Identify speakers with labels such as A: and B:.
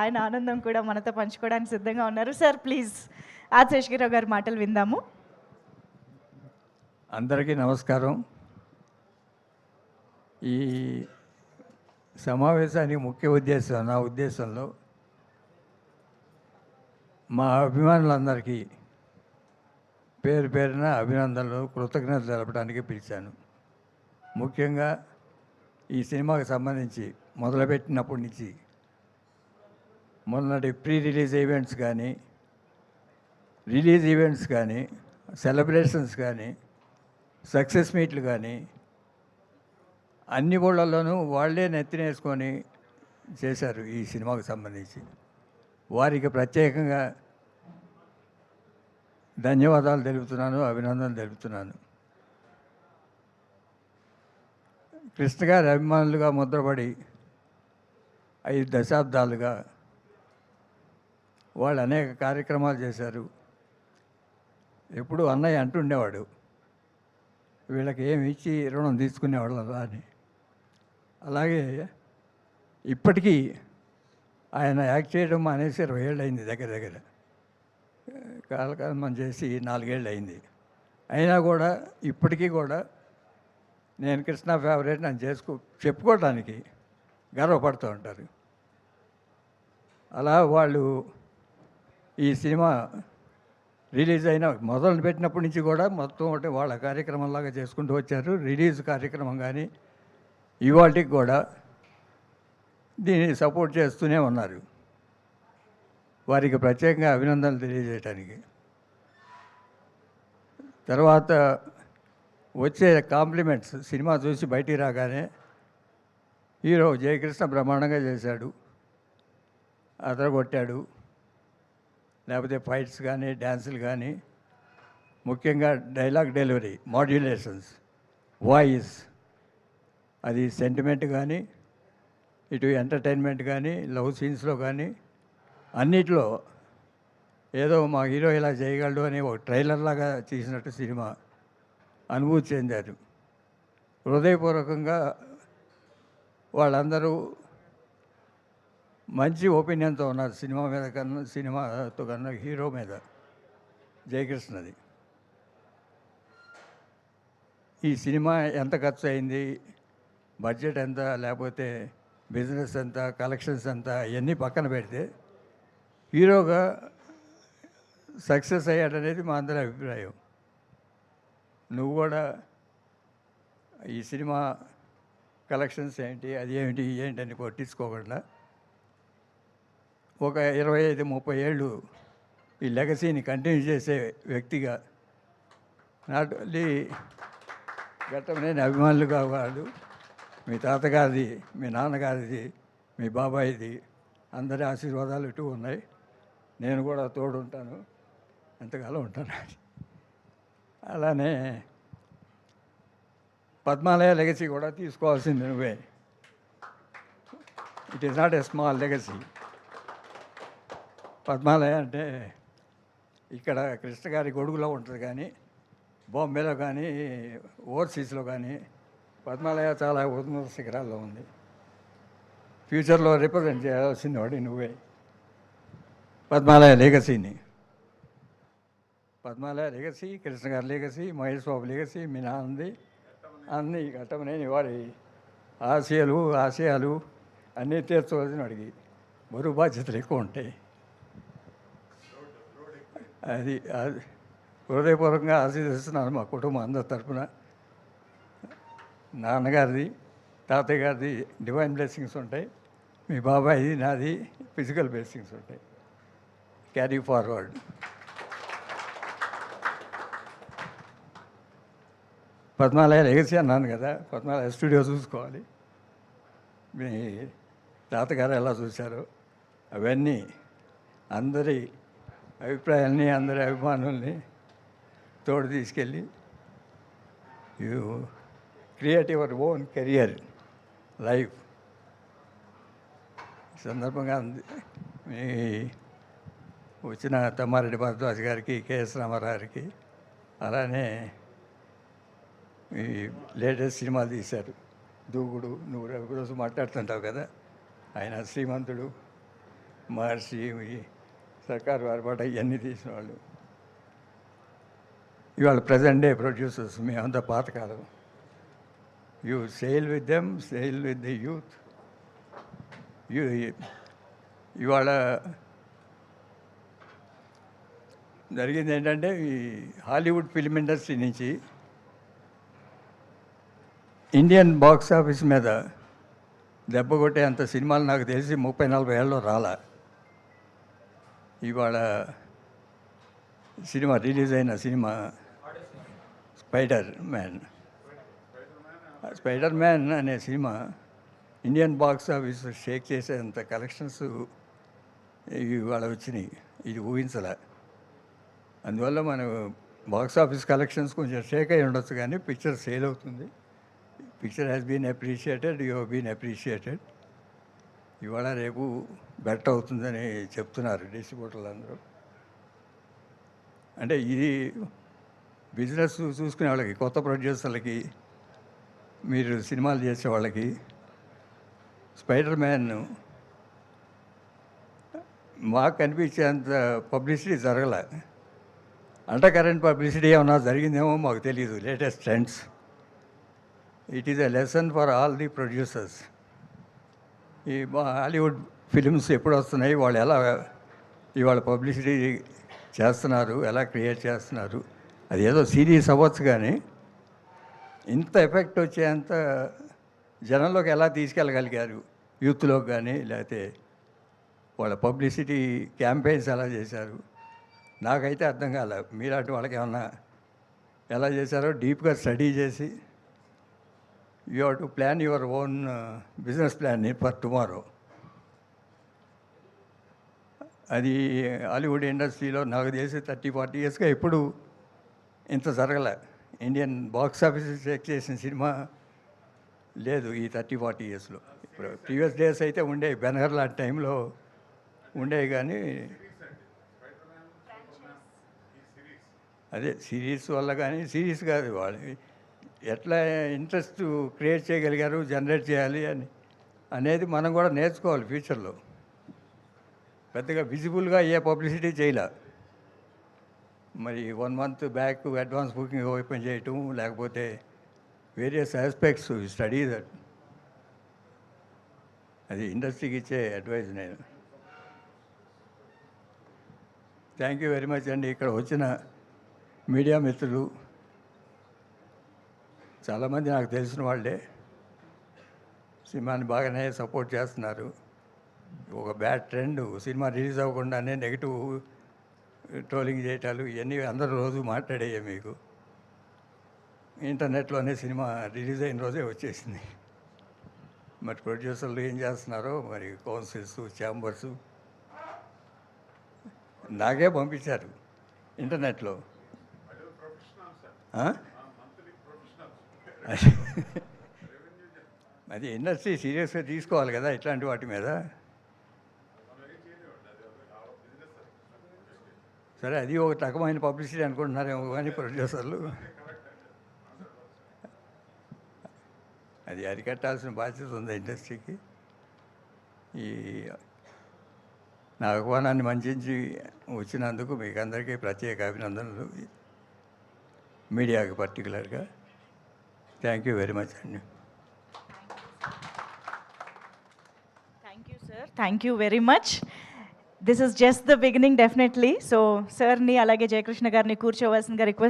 A: ఆయన ఆనందం కూడా మనతో పంచుకోవడానికి సిద్ధంగా ఉన్నారు. సార్ ప్లీజ్ ఆది శేషగిరిరావు గారి మాటలు విందాము.
B: అందరికీ నమస్కారం. ఈ సమావేశానికి ముఖ్య ఉద్దేశం, నా ఉద్దేశంలో మా అభిమానులందరికీ పేరు పేరున అభినందనలు, కృతజ్ఞతలు తెలపడానికి పిలిచాను. ముఖ్యంగా ఈ సినిమాకి సంబంధించి మొదలుపెట్టినప్పటి నుంచి మొన్నటి ప్రీ రిలీజ్ ఈవెంట్స్ కానీ, రిలీజ్ ఈవెంట్స్ కానీ, సెలబ్రేషన్స్ కానీ, సక్సెస్ మీట్లు కానీ అన్ని ఊళ్ళల్లోనూ వాళ్ళే నెత్తినేసుకొని చేశారు ఈ సినిమాకు సంబంధించి. వారికి ప్రత్యేకంగా ధన్యవాదాలు తెలుపుతున్నాను, అభినందనలు తెలుపుతున్నాను. కృష్ణ గారి అభిమానులుగా ముద్రపడి 5 దశాబ్దాలుగా వాళ్ళు అనేక కార్యక్రమాలు చేశారు. ఎప్పుడు అన్నయ్య అంటుండేవాడు, వీళ్ళకి ఏమి ఇచ్చి రుణం తీసుకునేవాళ్ళు అని. అలాగే ఇప్పటికీ ఆయన యాక్ట్ చేయడం మానేసి 20 ఏళ్ళు అయింది, దగ్గర దగ్గర కాలకాలం చేసి 4 ఏళ్ళు అయింది. అయినా కూడా ఇప్పటికీ కూడా నేను కృష్ణ ఫేవరెట్ అని చెప్పుకోవడానికి గర్వపడుతూ ఉంటారు. అలా వాళ్ళు ఈ సినిమా రిలీజ్ అయిన మొదలు పెట్టినప్పటి నుంచి కూడా మొత్తం ఒకటి వాళ్ళ కార్యక్రమంలాగా చేసుకుంటూ వచ్చారు. రిలీజ్ కార్యక్రమం కానీ ఇవాళకి కూడా దీన్ని సపోర్ట్ చేస్తూనే ఉన్నారు. వారికి ప్రత్యేకంగా అభినందనలు తెలియజేయటానికి. తర్వాత వచ్చే కాంప్లిమెంట్స్, సినిమా చూసి బయటికి రాగానే హీరో జయకృష్ణ బ్రహ్మాండంగా చేశాడు, అదరగొట్టాడు, లేకపోతే ఫైట్స్ కానీ, డ్యాన్సులు కానీ, ముఖ్యంగా డైలాగ్ డెలివరీ, మాడ్యులేషన్స్, వాయిస్, అది సెంటిమెంట్ కానీ, ఇటు ఎంటర్టైన్మెంట్ కానీ, లవ్ సీన్స్లో కానీ అన్నిట్లో ఏదో మా హీరో ఇలా చేయగలడు అని ఒక ట్రైలర్ లాగా తీసినట్టు సినిమా అనుభూతి చెందారు. హృదయపూర్వకంగా వాళ్ళందరూ మంచి ఒపీనియన్తో ఉన్నారు సినిమా మీద కన్నా, సినిమాతో కన్నా హీరో మీద, జయకృష్ణది. ఈ సినిమా ఎంత ఖర్చు అయింది, బడ్జెట్ ఎంత, లేకపోతే బిజినెస్ ఎంత, కలెక్షన్స్ ఎంత, ఇవన్నీ పక్కన పెడితే హీరోగా సక్సెస్ అయ్యాడనేది మా అందరి అభిప్రాయం. నువ్వు కూడా ఈ సినిమా కలెక్షన్స్ ఏంటి, అది ఏమిటి, ఏంటని పట్టించుకోకుండా ఒక 25-30 ఏళ్ళు ఈ లెగసీని కంటిన్యూ చేసే వ్యక్తిగా, నాట్ ఓన్లీ ఘట్టమనేని అభిమానులుగా వాళ్ళు, మీ తాతగారిది, మీ నాన్నగారిది, మీ బాబాయిది అందరి ఆశీర్వాదాలు ఇటు ఉన్నాయి. నేను కూడా తోడుంటాను, ఎంతకాలం ఉంటాను. అలానే పద్మాలయ లెగసీ కూడా తీసుకోవాల్సింది నువ్వే. It is not a small legacy. Padmalaya అంటే ఇక్కడ కృష్ణ గారి గొడుగులో ఉంటుంది, కానీ బాంబేలో కానీ ఓవర్సీస్లో కానీ పద్మాలయ చాలా ఉన్నత శిఖరాల్లో ఉంది. ఫ్యూచర్లో రిప్రజెంట్ చేయాల్సింది వాడి నువ్వే పద్మాలయ లెగసీని. పద్మాలయ లెగసీ, కృష్ణ గారి లెగసీ, మహేష్ బాబు లెగసీ, మీ నాన్నది, అన్నీ ఘట్టమనేని వారి ఆశయాలు అన్నీ తీర్చవలసిన వాడికి బరువు బాధ్యతలు ఎక్కువ ఉంటాయి. అది హృదయపూర్వకంగా ఆశీర్వదిస్తున్నాను మా కుటుంబం అందరి తరఫున. నాన్నగారిది, తాతయ్య గారిది డివైన్ బ్లెస్సింగ్స్ ఉంటాయి, మీ బాబాయిది, నాది ఫిజికల్ బ్లెస్సింగ్స్ ఉంటాయి. Carry forward. పద్మాలయ లెగసీ అన్నాను కదా, పద్మాలయ స్టూడియో చూసుకోవాలి. మీ తాతగారు ఎలా చూశారో అవన్నీ అందరి అభిప్రాయాల్ని, అందరి అభిమానుల్ని తోడు తీసుకెళ్ళి you create your own career life. సందర్భంగా మీ వచ్చిన తమ్మారెడ్డి భరద్వాజ్ గారికి, కెఎస్ రామారావు గారికి, అలానే ఈ లేటెస్ట్ సినిమాలు తీశారు, దూకుడు, నువ్వు రోజు మాట్లాడుతుంటావు కదా, ఆయన శ్రీమంతుడు, మహర్షి సర్కార్ వారిపాట ఇవన్నీ తీసిన వాళ్ళు ఇవాళ ప్రజెంట్ డే ప్రొడ్యూసర్స్ మేమంతా పాతకాలం. You sale with them, sale with the youth. ఇవాళ జరిగింది ఏంటంటే ఈ హాలీవుడ్ ఫిల్మ్ ఇండస్ట్రీ నుంచి ఇండియన్ బాక్స్ ఆఫీస్ మీద దెబ్బ కొట్టే అంత సినిమాలు నాకు తెలిసి 30-40 ఏళ్ళలో రాలా. ఇవాళ సినిమా రిలీజ్ అయిన సినిమా స్పైడర్ మ్యాన్ అనే cinema Indian box office Sheikh చేసేంత కలెక్షన్స్ ఇవాళ వచ్చినాయి. ఇది ఊహించలే. అందువల్ల మన బాక్స్ ఆఫీస్ కలెక్షన్స్ కొంచెం షేక్ అయి ఉండొచ్చు, కానీ పిక్చర్ సేల్ అవుతుంది. Picture has been appreciated, you have been appreciated. ఇవాళ రేపు బెటర్ అవుతుందని చెప్తున్నారు డిస్ట్రిబ్యూటర్లు అందరూ. అంటే ఇది బిజినెస్ చూసుకునే వాళ్ళకి, కొత్త ప్రొడ్యూసర్లకి, మీరు సినిమాలు చేసే వాళ్ళకి స్పైడర్ మ్యాన్ మాకు కనిపించేంత పబ్లిసిటీ జరగలే. అండర్ కరెంట్ పబ్లిసిటీ ఏమన్నా జరిగిందేమో మాకు తెలియదు. Latest trends. It is a lesson for all the producers. ఈ హాలీవుడ్ ఫిలిమ్స్ ఎప్పుడు వస్తున్నాయి, వాళ్ళు ఎలా ఇవాళ పబ్లిసిటీ చేస్తున్నారు, ఎలా క్రియేట్ చేస్తున్నారు. అది ఏదో సీరియస్ అవ్వచ్చు, కానీ ఇంత ఎఫెక్ట్ వచ్చేంత జనంలోకి ఎలా తీసుకెళ్ళగలిగారు, యూత్లోకి కానీ, లేకపోతే వాళ్ళ పబ్లిసిటీ క్యాంపెయిన్స్ ఎలా చేశారు, నాకైతే అర్థం కాలే. మీలాంటి వాళ్ళకి ఏమన్నా ఎలా చేశారో డీప్గా స్టడీ చేసి you have to plan your own business plan for tomorrow. అది హాలీవుడ్ ఇండస్ట్రీలో నాకు తెలిసి 30-40 ఇయర్స్గా ఎప్పుడు ఇంత జరగలే. ఇండియన్ బాక్స్ ఆఫీస్ చెక్ చేసిన సినిమా లేదు ఈ 30-40 ఇయర్స్లో. ఇప్పుడు ప్రీవియస్ డేస్ అయితే ఉండేవి, బెనహర్ లాంటి టైంలో ఉండేవి, కానీ అదే సిరీస్ వల్ల, కానీ సిరీస్ కాదు, వాళ్ళు ఎట్లా ఇంట్రెస్ట్ క్రియేట్ చేయగలిగారు, జనరేట్ చేయాలి అనేది మనం కూడా నేర్చుకోవాలి ఫ్యూచర్లో. పెద్దగా విజిబుల్గా ఏ పబ్లిసిటీ చేయలే. మరి 1 month back advance booking open చేయటం, లేకపోతే వేరియస్ ఆస్పెక్ట్స్ స్టడీ దట్. అది ఇండస్ట్రీకి ఇచ్చే అడ్వైజ్ నేను. థ్యాంక్ యూ వెరీ మచ్ అండి. ఇక్కడ వచ్చిన మీడియా మిత్రులు చాలామంది నాకు తెలిసిన వాళ్ళే సినిమాని బాగానే సపోర్ట్ చేస్తున్నారు. ఒక బ్యాడ్ ట్రెండ్, సినిమా రిలీజ్ అవ్వకుండానే నెగిటివ్ ట్రోలింగ్ చేయటాలు, ఇవన్నీ అందరూ రోజు మాట్లాడేయే. మీకు ఇంటర్నెట్లోనే సినిమా రిలీజ్ అయిన రోజే వచ్చేసింది. మరి ప్రొడ్యూసర్లు ఏం చేస్తున్నారో, మరి కౌన్సిల్స్, ఛాంబర్సు నాకే పంపించారు ఇంటర్నెట్లో. అది ఇండస్ట్రీ సీరియస్గా తీసుకోవాలి కదా ఇట్లాంటి వాటి మీద. సరే, అది ఒక రకమైన పబ్లిసిటీ అనుకుంటున్నారేమో, కానీ ప్రొడ్యూసర్లు అది అరికట్టాల్సిన బాధ్యత ఉంది ఇండస్ట్రీకి. ఈ నా ఆహ్వానాన్ని మన్నించి వచ్చినందుకు మీకు అందరికీ ప్రత్యేక అభినందనలు, మీడియాకి పర్టికులర్గా. థ్యాంక్ యూ వెరీ మచ్ అండి.
A: Thank you sir, thank you very much. This is just the beginning definitely. So సార్ని అలాగే జయకృష్ణ గారిని కూర్చోవలసిందిగా రిక్వెస్ట్